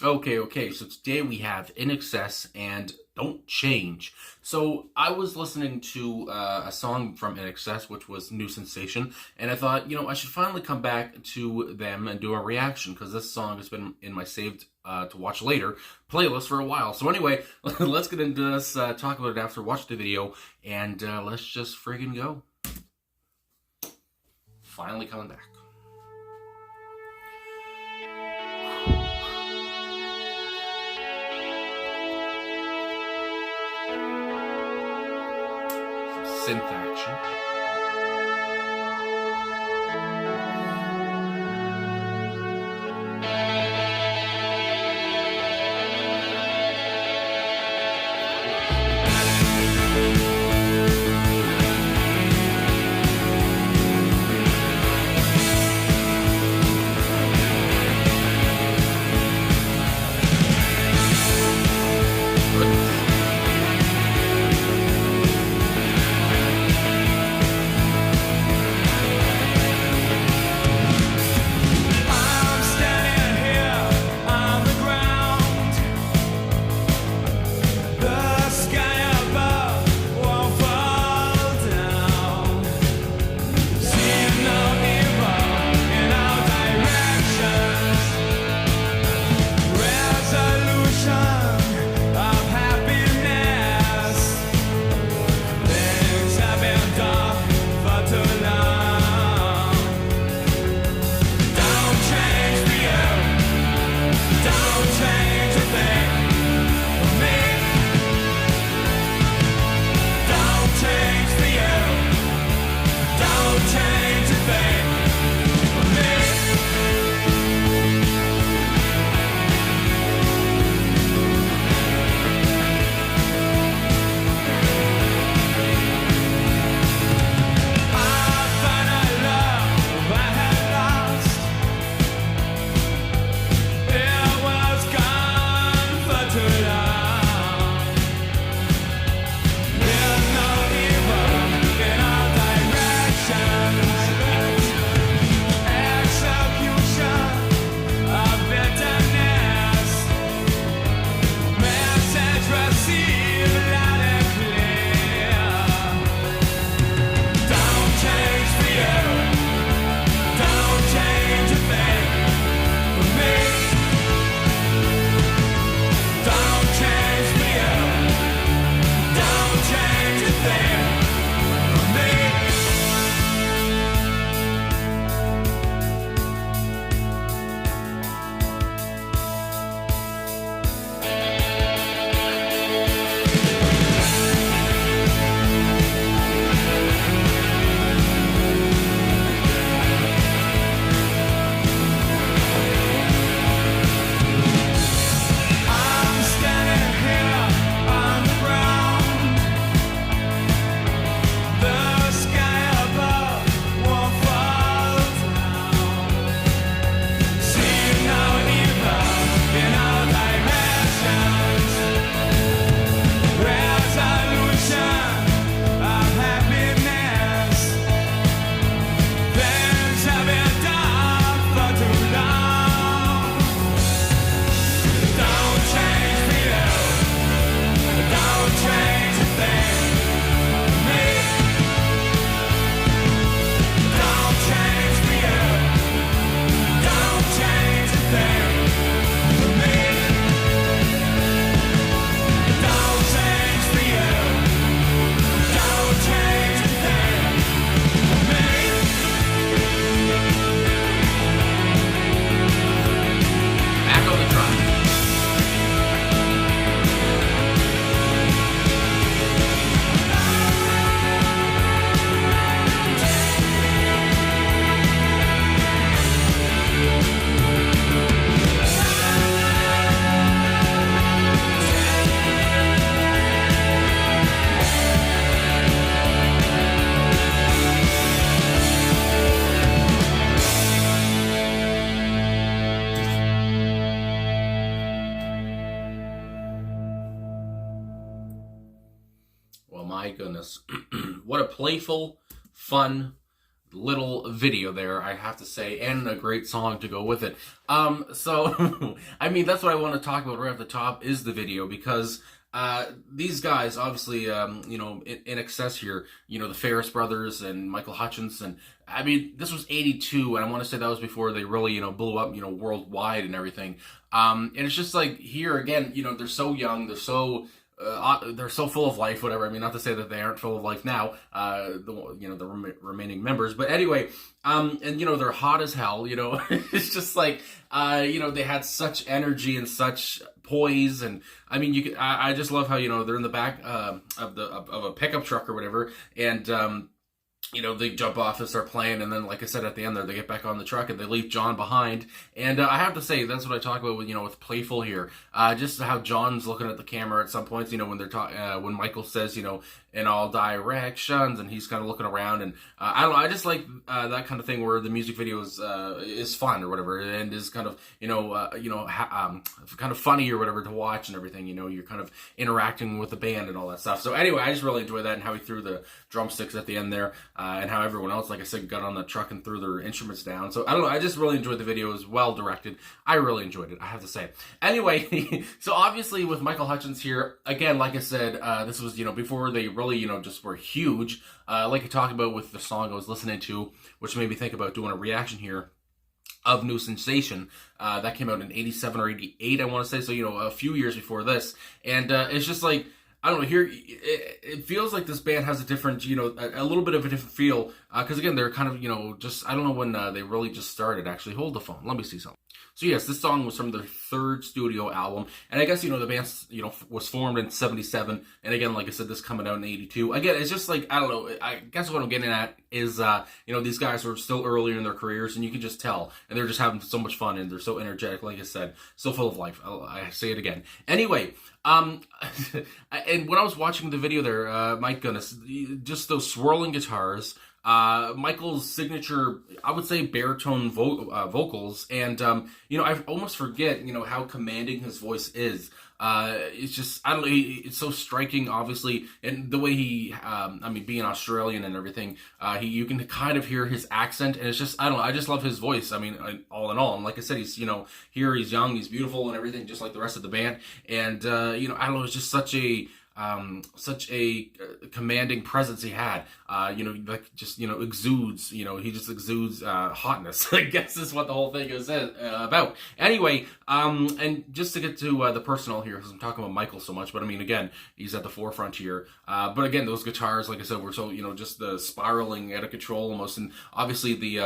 Okay, so today we have INXS and Don't Change. So I was listening to a song from INXS, which was New Sensation, and I thought, I should finally come back to them and do a reaction, because this song has been in my saved to watch later playlist for a while. So anyway, let's get into this, talk about it after, watch the video, and let's just friggin' go. Finally coming back. Synth action. Well, my goodness. What a playful, fun, little video there, I have to say, and a great song to go with it. So, I mean, that's what I want to talk about right off the top is the video, because these guys, obviously, INXS here, the Ferris brothers and Michael Hutchence, and I mean, this was 82, and I want to say that was before they really, blew up, worldwide and everything. And it's just like here again, they're so young, they're so full of life, whatever. I mean, not to say that they aren't full of life now, the remaining members, but anyway, and they're hot as hell, it's just like, they had such energy and such poise, and I mean, I just love how, they're in the back, of a pickup truck or whatever, and, they jump off and start playing, and then, like I said, at the end there, they get back on the truck and they leave John behind. And I have to say, that's what I talk about with, with Playful here. Just how John's looking at the camera at some points, when they're when Michael says, in all directions, and he's kind of looking around, and I don't know, I just like that kind of thing where the music video is fun or whatever, and is kind of, kind of funny or whatever to watch and everything. You're kind of interacting with the band and all that stuff. So anyway, I just really enjoy that, and how he threw the drumsticks at the end there. And how everyone else, like I said, got on the truck and threw their instruments down. So I don't know, I just really enjoyed the video. It was well directed. I really enjoyed it, I have to say. Anyway, so obviously with Michael Hutchence here, again, like I said, this was, before they really, just were huge. Like I talked about with the song I was listening to, which made me think about doing a reaction here of New Sensation. That came out in 87 or 88, I want to say. So, a few years before this. And it's just like, I don't know, here, it feels like this band has a different, a little bit of a different feel, because again, they're kind of, just, I don't know when they really just started, actually. Hold the phone, let me see something. So yes, this song was from their third studio album, and I guess, the band, was formed in 77, and again, like I said, this coming out in 82. Again, it's just like, I don't know, I guess what I'm getting at is, these guys were still earlier in their careers, and you can just tell, and they're just having so much fun, and they're so energetic, like I said, so full of life. I say it again. Anyway, and when I was watching the video there, my goodness, just those swirling guitars, Michael's signature, I would say, baritone vocals, and, I almost forget, how commanding his voice is. It's just, I don't know, it's so striking, obviously, and the way he, being Australian and everything, you can kind of hear his accent, and it's just, I don't know, I just love his voice. I mean, all in all, and like I said, he's, here he's young, he's beautiful and everything, just like the rest of the band, and, I don't know, it's just such a commanding presence he had, exudes, he just exudes, hotness, I guess is what the whole thing is about. Anyway, and just to get to, the personal here, because I'm talking about Michael so much, but I mean, again, he's at the forefront here, but again, those guitars, like I said, were so, just the spiraling out of control almost, and obviously the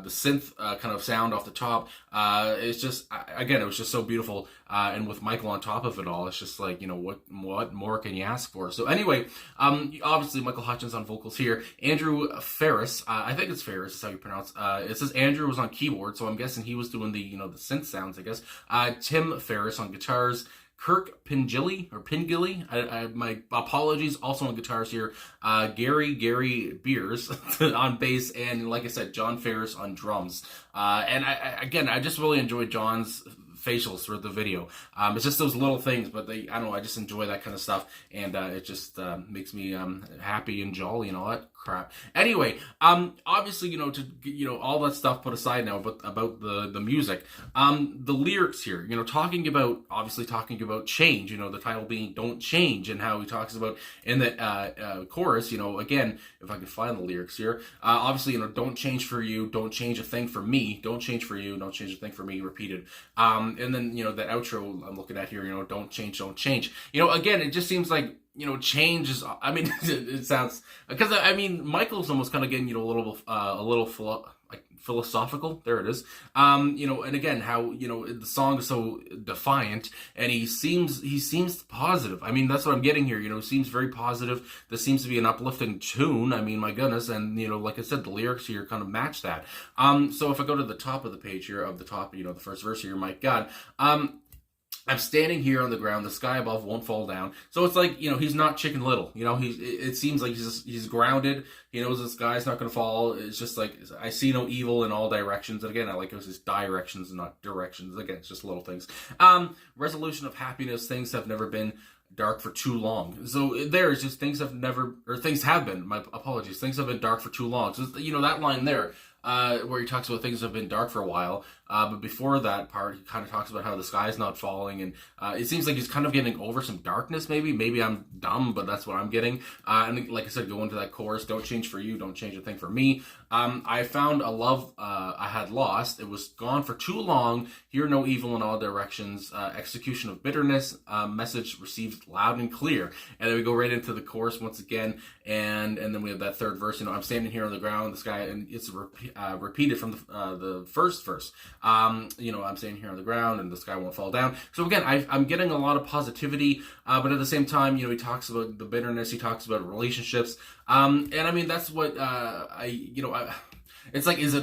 synth, kind of sound off the top, it's just, again, it was just so beautiful, and with Michael on top of it all, it's just like, what more can you ask for? So anyway, obviously Michael Hutchence on vocals here. Andrew Ferris, I think it's Ferris is how you pronounce. It says Andrew was on keyboard, so I'm guessing he was doing the the synth sounds, I guess. Tim Ferris on guitars. Kirk Pingilly, my apologies, also on guitars here. Gary Beers on bass, and like I said, John Ferris on drums. And I just really enjoyed John's facials throughout the video. It's just those little things, but I don't know, I just enjoy that kind of stuff, and it just makes me happy and jolly and all that crap. Anyway, obviously, to all that stuff put aside now, but about the music, the lyrics here, talking about change, the title being "Don't Change," and how he talks about in the chorus, again, if I can find the lyrics here, obviously, don't change for you, don't change a thing for me, don't change for you, don't change a thing for me, repeated. And then, the outro I'm looking at here, don't change, don't change. Again, it just seems like, change is, it sounds, because, Michael's almost kind of getting, a little philosophical, there it is, and again, how, the song is so defiant, and he seems positive. That's what I'm getting here, seems very positive. This seems to be an uplifting tune, my goodness, and, like I said, the lyrics here kind of match that. So if I go to the top of the page here, the first verse here, my God, I'm standing here on the ground. The sky above won't fall down. So it's like, he's not Chicken Little. It seems like he's grounded. He knows the sky's not going to fall. It's just like, I see no evil in all directions. And again, I like it was just directions and not directions. Again, it's just little things. Resolution of happiness. Things have never been dark for too long. So there's just things have been, my apologies, things have been dark for too long. So, that line there, where he talks about things have been dark for a while. But before that part, he kind of talks about how the sky is not falling. And it seems like he's kind of getting over some darkness, maybe. Maybe I'm dumb, but that's what I'm getting. And like I said, go into that chorus, don't change for you, don't change a thing for me. I found a love I had lost. It was gone for too long. Hear no evil in all directions. Execution of bitterness. Message received loud and clear. And then we go right into the chorus once again. And then we have that third verse. I'm standing here on the ground, the sky, and it's repeated from the first verse. I'm standing here on the ground and the sky won't fall down. So again, I'm getting a lot of positivity, but at the same time, he talks about the bitterness, he talks about relationships, and I mean, that's what, it's like, is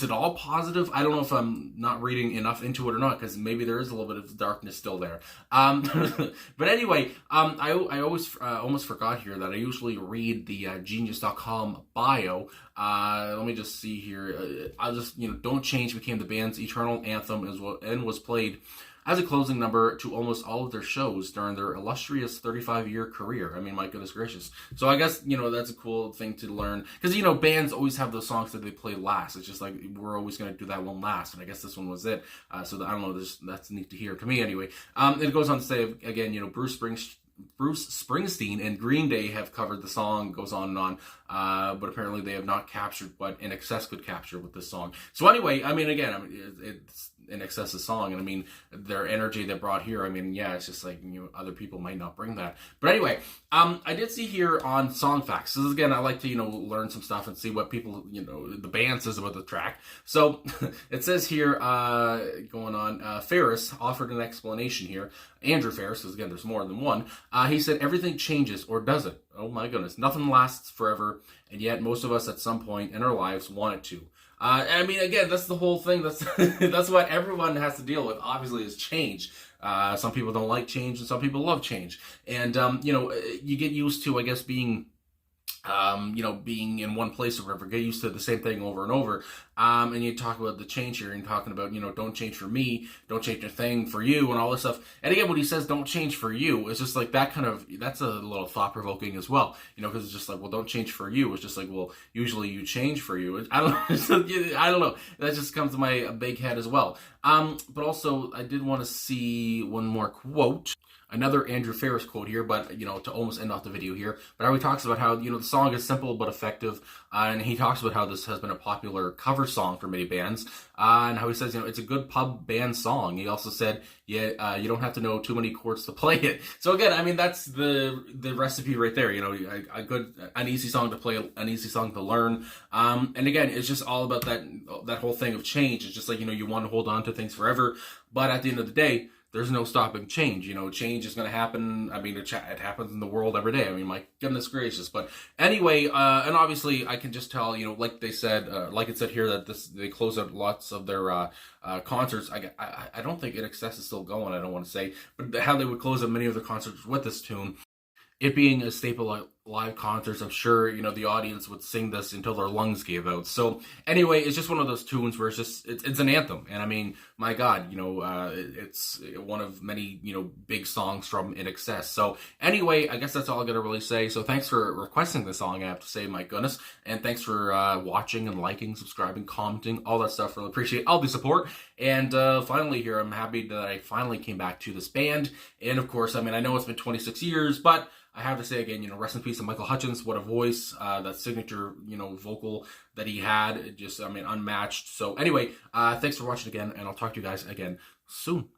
it all positive? I don't know if I'm not reading enough into it or not, because maybe there is a little bit of darkness still there. But anyway, I always almost forgot here that I usually read the Genius.com bio. Let me just see here. I'll just, Don't Change became the band's eternal anthem and was played as a closing number to almost all of their shows during their illustrious 35-year career. I mean, my goodness gracious. So I guess, that's a cool thing to learn. Because, bands always have those songs that they play last. It's just like, we're always going to do that one last. And I guess this one was it. So I don't know, that's neat to hear to me anyway. It goes on to say, again, Bruce Springsteen and Green Day have covered the song, goes on and on, but apparently they have not captured what INXS could capture with this song. So anyway, it's INXS's song, and I mean, their energy they brought here, it's just like, other people might not bring that. But anyway, I did see here on Song Facts, so again, I like to, learn some stuff and see what people, the band says about the track. So, it says here, going on, Ferris offered an explanation here. Andrew Ferris, because again, there's more than one. He said, everything changes, or does it? Oh my goodness. Nothing lasts forever, and yet most of us at some point in our lives want it to. Again, that's the whole thing. That's that's what everyone has to deal with, obviously, is change. Some people don't like change, and some people love change. And, you get used to, I guess, being in one place or whatever, get used to the same thing over and over. And you talk about the change here and talking about, don't change for me, don't change a thing for you and all this stuff. And again, when he says don't change for you, it's just like that's a little thought provoking as well, because it's just like, well, don't change for you. It's just like, well, usually you change for you. I don't know. I don't know. That just comes to my big head as well. But also I did want to see one more quote. Another Andrew Ferris quote here, but, to almost end off the video here. But how he talks about how, the song is simple but effective. And he talks about how this has been a popular cover song for many bands. And how he says, it's a good pub band song. He also said, you don't have to know too many chords to play it. So again, that's the recipe right there. An easy song to play, an easy song to learn. And again, it's just all about that whole thing of change. It's just like, you want to hold on to things forever. But at the end of the day, there's no stopping change. Change is going to happen. It happens in the world every day. My goodness gracious. But anyway, and obviously I can just tell, like they said, like it said here, that they close out lots of their concerts. I don't think INXS is still going, I don't want to say, but how they would close out many of their concerts with this tune. It being a staple at live concerts, I'm sure, the audience would sing this until their lungs gave out. So anyway, it's just one of those tunes where it's an anthem. And my God, it's one of many, big songs from INXS. So anyway, I guess that's all I gotta really say. So thanks for requesting this song, I have to say, my goodness. And thanks for watching and liking, subscribing, commenting, all that stuff. Really appreciate all the support. And finally here, I'm happy that I finally came back to this band. And of course, I know it's been 26 years, but I have to say again, rest in peace to Michael Hutchence. What a voice, that signature, vocal that he had, just, unmatched. So anyway, thanks for watching again, and I'll talk to you guys again soon.